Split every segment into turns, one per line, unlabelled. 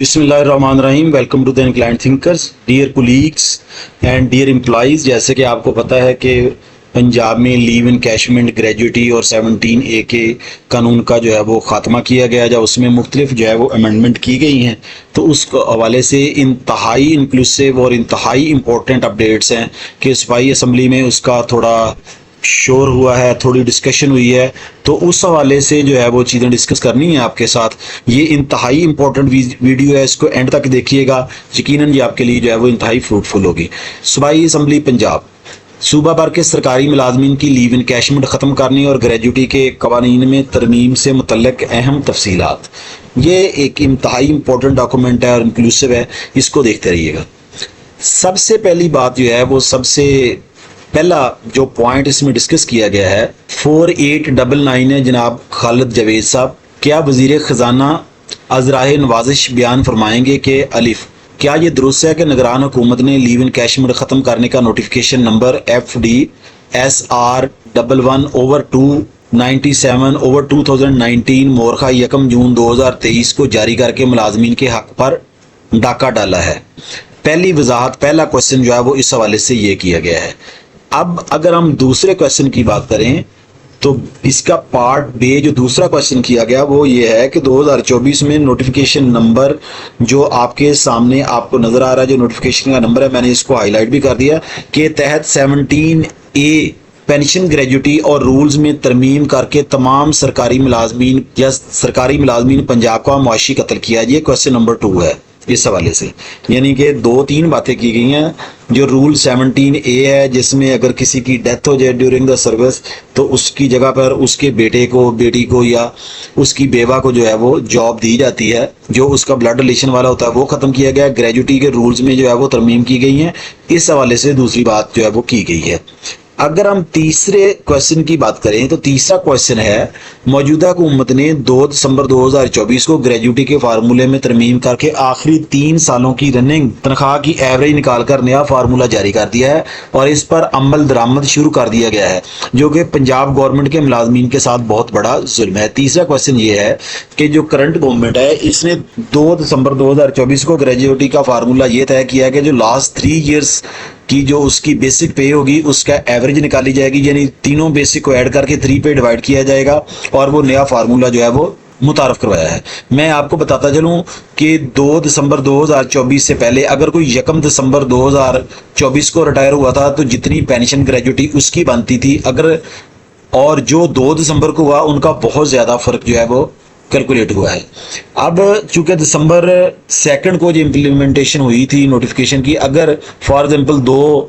बिस्मिल्लाहिर्रहमानिर्रहीम। Welcome to the inclined thinkers, dear colleagues and dear employees. जैसे कि आपको पता है कि पंजाब में लीव इनकैशमेंट, ग्रेजुटी और 17A के कानून का जो है वो ख़ात्मा किया गया, जब उसमें मुख्तलिफ जो है वो अमेंडमेंट की गई हैं, तो उस हवाले से इंतहाई इंक्लूसिव और इंतहाई इम्पोर्टेंट अपडेट्स हैं कि सूबाई असम्बली में उसका थोड़ा शोर हुआ है, थोड़ी डिस्कशन हुई है। तो उस हवाले से जो है वो चीज़ें डिस्कस करनी है आपके साथ। ये इंतहाई इंपॉर्टेंट वीडियो है, इसको एंड तक देखिएगा, यकीनन ये आपके लिए जो है वो इंतहाई फ्रूटफुल होगी। सूबाई असम्बली पंजाब सूबा भर के सरकारी मुलाजमीन की लीव इनकैशमेंट ख़त्म करने और ग्रेजुटी के कवानीन में तरमीम से मुतल्लिक़ अहम तफसीलात। ये एक इंतहाई इंपॉर्टेंट डॉक्यूमेंट है और इंक्लूसिव है, इसको देखते रहिएगा। सबसे पहली बात जो है वो सबसे पहला जो पॉइंट इसमें डिस्कस किया गया है 4899 है। जनाब खालिद जावेद साहब, क्या वज़ीर ख़जाना अज़राए नवाजिश बयान फरमाएंगे कि अलिफ, क्या ये दुरुस्त है कि निगरान हुकूमत ने लीव इनकैशमेंट ख़त्म करने का नोटिफिकेशन नंबर FDSR 11/297/2019 मोरखा 1 जून 2023 को जारी करके मुलाजमीन के हक़ पर डाका डाला है? पहली वजाहत, पहला क्वेश्चन जो है वो इस हवाले से ये किया गया है। अब अगर हम दूसरे क्वेश्चन की बात करें तो इसका पार्ट बे जो दूसरा क्वेश्चन किया गया वो ये है कि 2024 में नोटिफिकेशन नंबर जो आपके सामने आपको नज़र आ रहा है, जो नोटिफिकेशन का नंबर है, मैंने इसको हाईलाइट भी कर दिया, के तहत 17A पेंशन, ग्रेजुटी और रूल्स में तरमीम करके तमाम सरकारी मुलाजमीन या सरकारी मुलाजमीन पंजाब का मुआशी कत्ल किया। ये क्वेश्चन नंबर 2 है इस हवाले से। यानी कि 2-3 बातें की गई हैं। जो रूल 17A है, जिसमें अगर किसी की डेथ हो जाए ड्यूरिंग द सर्विस तो उसकी जगह पर उसके बेटे को, बेटी को या उसकी बेवा को जो है वो जॉब दी जाती है। जो उसका ब्लड रिलेशन वाला होता है वो ख़त्म किया गया। ग्रेजुटी के रूल्स में जो है वो तरमीम की गई हैं। इस हवाले से दूसरी बात जो है वो की गई है। अगर हम तीसरे क्वेश्चन की बात करें तो तीसरा क्वेश्चन है, मौजूदा हुकूमत ने 2 दिसंबर 2024 को ग्रेजुटी के फार्मूले में तरमीम करके आखिरी 3 सालों की रनिंग तनख्वाह की एवरेज निकाल कर नया फार्मूला जारी कर दिया है और इस पर अमल दरामद शुरू कर दिया गया है, जो कि पंजाब गवर्नमेंट के मुलाजमीन के साथ बहुत बड़ा जुल्म है। तीसरा क्वेश्चन ये है कि जो करंट गवर्नमेंट है इसने 2 दिसंबर 2024 को ग्रेजुटी का फार्मूला ये तय किया है कि जो लास्ट 3 ईयर्स की जो उसकी बेसिक पे होगी उसका एवरेज निकाली जाएगी, यानी तीनों बेसिक को ऐड करके 3 पे डिवाइड किया जाएगा और वो नया फार्मूला जो है वो मुतारफ करवाया है। मैं आपको बताता चलूं कि 2 दिसंबर 2024 से पहले अगर कोई 1 दिसंबर 2024 को रिटायर हुआ था तो जितनी पेंशन ग्रेजुटी उसकी बनती थी, अगर और जो 2 दिसंबर को हुआ उनका बहुत ज़्यादा फ़र्क जो है वो कैलकुलेट हुआ है। अब चूंकि दिसंबर 2 को जो इम्प्लीमेंटेशन हुई थी नोटिफिकेशन की, अगर फॉर एग्जांपल 2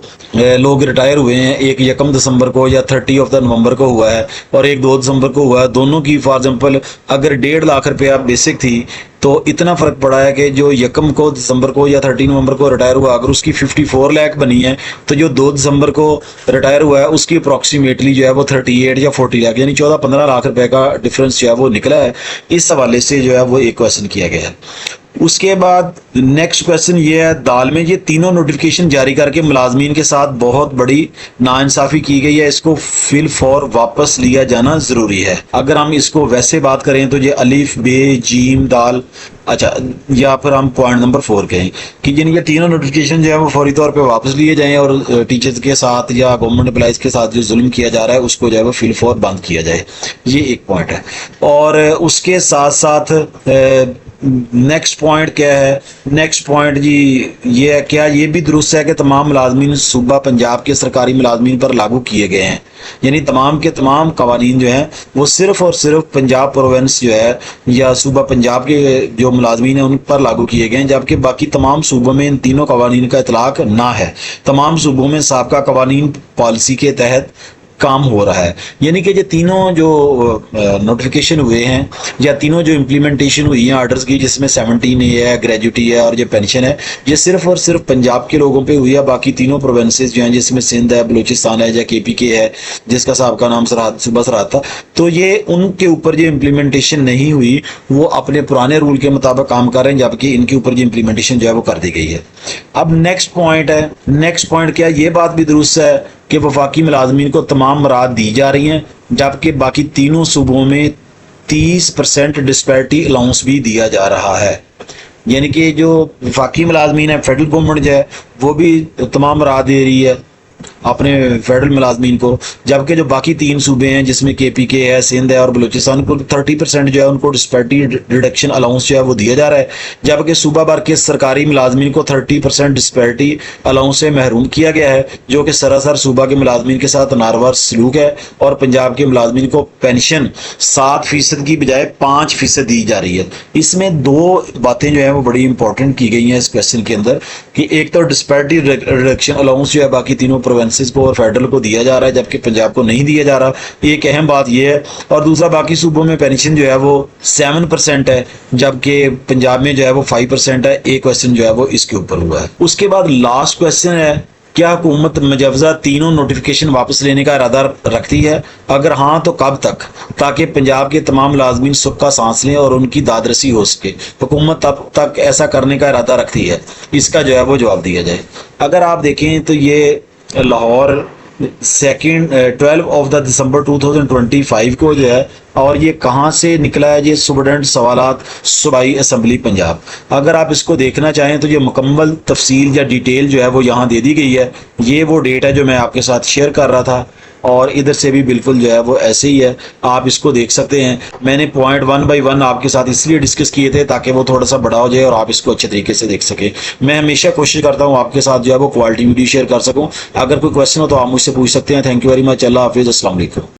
लोग रिटायर हुए हैं, एक 1 दिसंबर को या 30 नवंबर को हुआ है और एक 2 दिसंबर को हुआ है, दोनों की फॉर एग्जांपल अगर 1.5 लाख रुपया बेसिक थी तो इतना फ़र्क पड़ा है कि जो 1 को दिसंबर को या 30 नवंबर को रिटायर हुआ अगर उसकी 54 लाख बनी है तो जो 2 दिसंबर को रिटायर हुआ है उसकी अप्रॉक्सीमेटली जो है वो 38 या 40 लाख यानी 14-15 लाख रुपए का डिफरेंस जो है वो निकला है। इस हवाले से जो है वो एक क्वेश्चन किया गया है। उसके बाद नेक्स्ट क्वेश्चन ये है, दाल में ये तीनों नोटिफिकेशन जारी करके मुलाजमीन के साथ बहुत बड़ी नाइंसाफ़ी की गई है, इसको फिल फॉर वापस लिया जाना ज़रूरी है। अगर हम इसको वैसे बात करें तो ये अलिफ, बे, जीम, दाल, अच्छा, या फिर हम पॉइंट नंबर 4 कहें कि जिन ये तीनों नोटिफिकेशन जो है वो फौरी तौर पे वापस लिए जाएं और टीचर्स के साथ या गवर्नमेंट एम्प्लॉइज़ के साथ जो जुल्म किया जा रहा है उसको जो है वो फिल फॉर बंद किया जाए। ये एक पॉइंट है। और उसके साथ साथ नेक्स्ट पॉइंट क्या है? नेक्स्ट पॉइंट जी ये है, क्या ये भी दुरुस्त है कि तमाम मुलाजमीन सूबा पंजाब के सरकारी मुलाजमीन पर लागू किए गए हैं, यानी तमाम के तमाम कवानीन जो हैं वो सिर्फ़ और सिर्फ पंजाब प्रोविंस जो है या सूबा पंजाब के जो मुलाजमीन हैं उन पर लागू किए गए हैं, जबकि बाकी तमाम सूबों में इन तीनों कवानीन का इतलाक़ ना है। तमाम सूबों में साबका कवानीन पॉलिसी के तहत काम हो रहा है। यानी कि ये तीनों जो नोटिफिकेशन हुए हैं या तीनों जो इम्प्लीमेंटेशन हुई हैं आर्डर्स की, जिसमें 17A है, ग्रेजुटी है और ये पेंशन है, ये सिर्फ और सिर्फ पंजाब के लोगों पे हुई है। बाकी तीनों प्रोविंसेस जो हैं जिसमें सिंध है, बलूचिस्तान है या KPK है जिसका साहब नाम सूबा सरहद था, तो ये उनके ऊपर जो इम्प्लीमेंटेशन नहीं हुई वो अपने पुराने रूल के मुताबिक काम कर रहे हैं, जबकि इनके ऊपर जो इम्प्लीमेंटेशन जो है वो कर दी गई है। अब नेक्स्ट पॉइंट है, नेक्स्ट पॉइंट क्या, ये बात भी दुरुस्त है कि वफाकी मुलाजमीन को तमाम मराद दी जा रही हैं, जबकि बाकी तीनों सूबों में 30% डिस्पैरिटी अलाउंस भी दिया जा रहा है। یعنی کہ جو وفاقی ملازمین ہے فیڈرل گورنمنٹ جو ہے وہ بھی تمام راہ دے رہی ہے اپنے فیڈرل ملازمین کو، جبکہ جو باقی 3 صوبے ہیں جس میں KPK ہے، سندھ ہے اور بلوچستان کو 30% جو ہے ان کو ڈسپیرٹی ریڈکشن الاؤنس جو ہے وہ دیا جا رہا ہے، جبکہ صوبہ بھر کے سرکاری ملازمین کو 30% ڈسپیرٹی الاؤنس سے محروم کیا گیا ہے، جو کہ سراسر صوبہ کے ملازمین کے ساتھ ناروا سلوک ہے۔ اور پنجاب کے ملازمین کو پینشن 7% کی بجائے 5% دی جا رہی ہے۔ اس میں 2 باتیں جو ہیں وہ بڑی امپورٹنٹ کی گئی ہیں اس کویشچن کے اندر، کہ ایک تو ڈسپیرٹی ریڈکشن الاؤنس جو ہے باقی تینوں پروونسز کو اور فیڈرل کو دیا جا رہا ہے جبکہ پنجاب کو نہیں دیا جا رہا، ایک اہم بات یہ ہے۔ اور دوسرا باقی صوبوں میں پینشن جو ہے وہ 7% ہے جبکہ پنجاب میں جو ہے وہ 5% ہے۔ ایک کویشچن جو ہے وہ اس کے اوپر ہوا ہے۔ اس کے بعد لاسٹ کویشچن ہے، کیا حکومت مجوزہ تینوں نوٹیفیکیشن واپس لینے کا ارادہ رکھتی ہے؟ اگر ہاں تو کب تک، تاکہ پنجاب کے تمام ملازمین سکھ کا سانس لیں اور ان کی داد رسی ہو سکے؟ حکومت تب تک ایسا کرنے کا ارادہ رکھتی ہے، اس کا جو ہے وہ جواب دیا جائے۔ اگر آپ دیکھیں تو یہ لاہور 12 دسمبر 2025 کو جو ہے، اور یہ کہاں سے نکلا ہے؟ یہ سپرڈنٹ سوالات صوبائی اسمبلی پنجاب۔ اگر آپ اس کو دیکھنا چاہیں تو یہ مکمل تفصیل یا ڈیٹیل جو ہے وہ یہاں دے دی گئی ہے۔ یہ وہ ڈیٹ ہے جو میں آپ کے ساتھ شیئر کر رہا تھا، اور ادھر سے بھی بالکل جو ہے وہ ایسے ہی ہے، آپ اس کو دیکھ سکتے ہیں۔ میں نے پوائنٹ 1 by 1 آپ کے ساتھ اس لیے ڈسکس کیے تھے تاکہ وہ تھوڑا سا بڑا ہو جائے اور آپ اس کو اچھے طریقے سے دیکھ سکیں۔ میں ہمیشہ کوشش کرتا ہوں آپ کے ساتھ جو ہے وہ کوالٹی ویڈیو شیئر کر سکوں۔ اگر کوئی کویشچن ہو تو آپ مجھ سے پوچھ سکتے ہیں۔ Thank you very much. اللہ حافظ۔ السلام علیکم۔